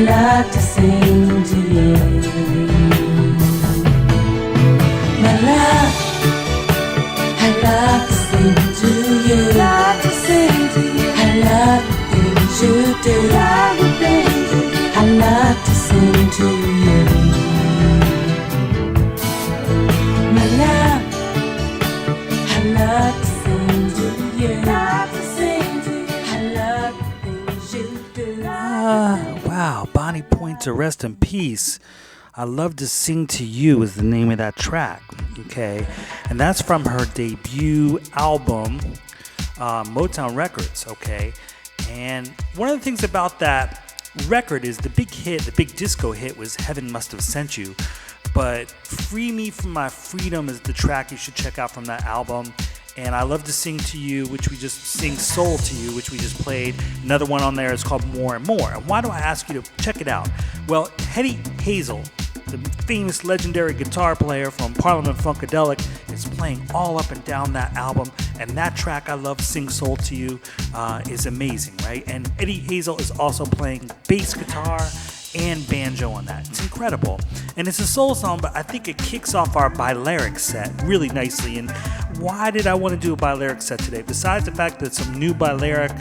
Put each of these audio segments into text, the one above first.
love to sing to you. My love, I love to sing to you. Love to sing to you. I love the things you do. Love the things you do. I love to sing to you. My love, I love to sing to you. Love to sing to you. I love the things you do. Wow, Bonnie Pointer, rest in peace. I Love to Sing to You is the name of that track, okay? And that's from her debut album, Motown Records, okay? And one of the things about that record is the big hit, the big disco hit was Heaven Must Have Sent You. But Free Me From My Freedom is the track you should check out from that album. And I Love to Sing to You, which we just sing Soul to You, which we just played. Another one on there is called More and More. And why do I ask you to check it out? Well, Eddie Hazel, the famous legendary guitar player from Parliament Funkadelic, is playing all up and down that album. And that track, I Love Sing Soul to You, is amazing, right? And Eddie Hazel is also playing bass guitar and banjo on that. It's incredible. And it's a soul song, but I think it kicks off our Balearic set really nicely. And why did I want to do a Balearic set today? Besides the fact that some new Balearic,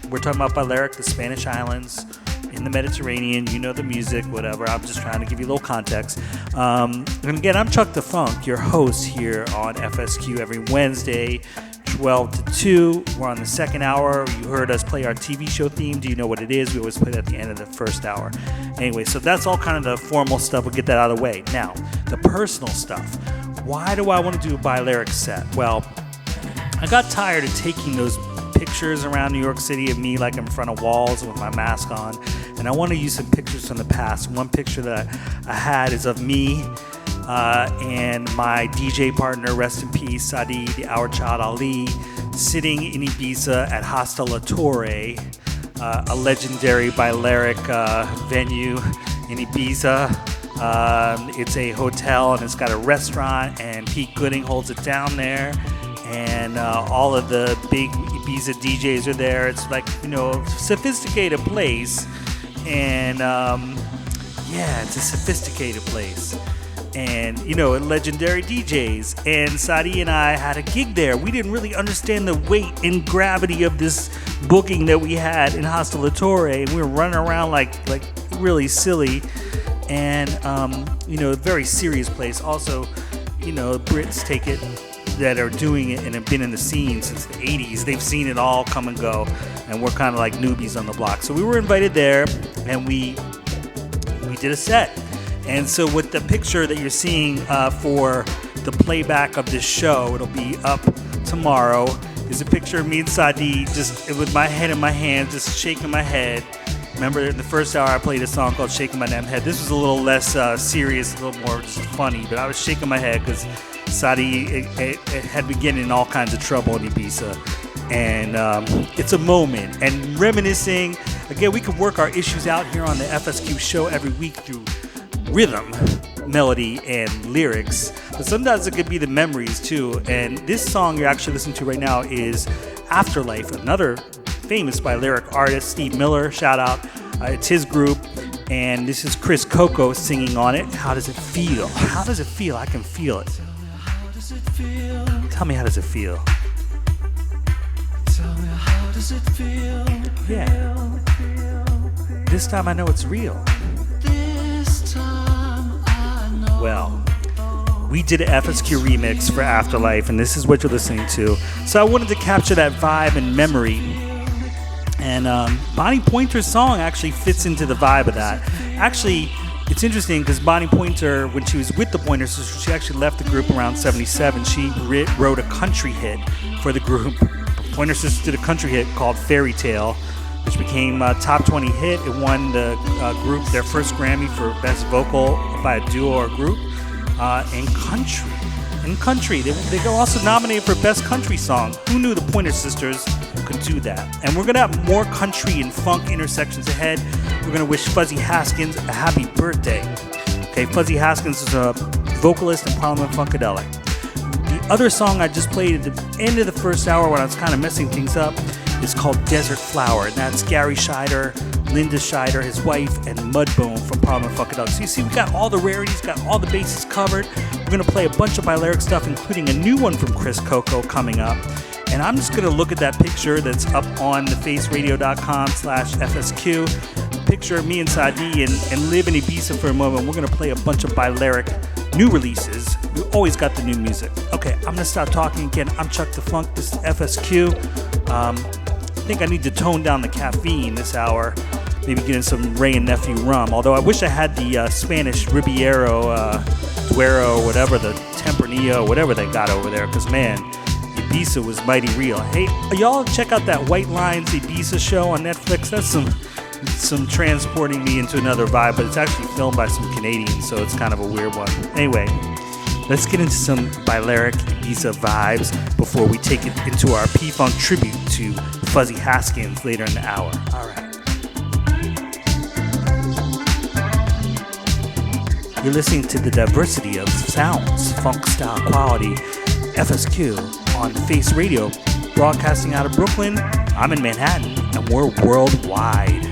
we're talking about Balearic, the Spanish islands in the Mediterranean, you know the music, whatever. I'm just trying to give you a little context. And again, I'm Chuck the Funk, your host here on FSQ every Wednesday, 12 to 2. We're on the second hour. You heard us play our TV show theme. Do you know what it is? We always play it at the end of the first hour. Anyway, so that's all kind of the formal stuff. We'll get that out of the way. Now, the personal stuff. Why do I want to do a Balearic set? Well, I got tired of taking those pictures around New York City of me like in front of walls with my mask on, and I want to use some pictures from the past. One picture that I had is of me and my DJ partner, rest in peace, Sadi, the Our Child Ali, sitting in Ibiza at Hasta La Torre, a legendary Balearic venue in Ibiza. It's a hotel and it's got a restaurant, and Pete Gooding holds it down there. And all of the big Ibiza DJs are there. It's like, you know, sophisticated place. And yeah, it's a sophisticated place. And, you know, legendary DJs. And Sadi and I had a gig there. We didn't really understand the weight and gravity of this booking that we had in Hasta La Torre. And we were running around like really silly. And, you know, a very serious place. Also, you know, Brits take it, that are doing it and have been in the scene since the 80s. They've seen it all come and go, and we're kind of like newbies on the block. So we were invited there, and we did a set. And so with the picture that you're seeing for the playback of this show, it'll be up tomorrow, is a picture of me and Sadi just with my head in my hand, just shaking my head. Remember in the first hour I played a song called Shaking My Damn Head. This was a little less serious, a little more just funny, but I was shaking my head because Sadi had been getting in all kinds of trouble in Ibiza. And it's a moment. And reminiscing, again, we can work our issues out here on the FSQ show every week through rhythm, melody, and lyrics. But sometimes it could be the memories too. And this song you're actually listening to right now is Afterlife, another famous Balearic artist, Steve Miller, shout out. It's his group. And this is Chris Coco singing on it. How does it feel? How does it feel? I can feel it. Tell me, how does it feel? Tell me, how does it feel? Yeah. This time I know it's real. This time I know. Well, we did an FSQ remix for Afterlife, and this is what you're listening to. So I wanted to capture that vibe and memory. And Bonnie Pointer's song actually fits into the vibe of that. Actually, it's interesting because Bonnie Pointer, when she was with the Pointer Sisters, she actually left the group around 77. She wrote a country hit for the group. Pointer Sisters did a country hit called Fairy Tale, which became a top 20 hit. It won the group their first Grammy for Best Vocal by a Duo or Group in country. In country. They got also nominated for Best Country Song. Who knew the Pointer Sisters could do that? And we're going to have more country and funk intersections ahead. We're going to wish Fuzzy Haskins a happy birthday. Okay, Fuzzy Haskins is a vocalist in Parliament Funkadelic. The other song I just played at the end of the first hour when I was kind of messing things up is called Desert Flower. And that's Gary Scheider, Linda Scheider, his wife, and Mudbone from Parliament Fuck It Up. So you see, we got all the rarities, got all the bases covered. We're going to play a bunch of Balearic stuff, including a new one from Chris Coco coming up. And I'm just going to look at that picture that's up on thefaceradio.com/FSQ. Picture of me inside me and live in Ibiza for a moment. We're going to play a bunch of Balearic new releases. We always got the new music. Okay, I'm going to stop talking again. I'm Chuck the Funk. This is FSQ. I think I need to tone down the caffeine this hour. Maybe get in some Ray and Nephew rum. Although I wish I had the Spanish Ribeiro, Duero, whatever, the Tempranillo, whatever they got over there. Because, man, Ibiza was mighty real. Hey, y'all check out that White Lines Ibiza show on Netflix. That's some transporting me into another vibe. But it's actually filmed by some Canadians, so it's kind of a weird one. Anyway, let's get into some Balearic Ibiza vibes before we take it into our P-Funk tribute to Fuzzy Haskins later in the hour. All right. You're listening to the diversity of sounds, funk style quality, FSQ on the Face Radio, broadcasting out of Brooklyn. I'm in Manhattan, and we're worldwide.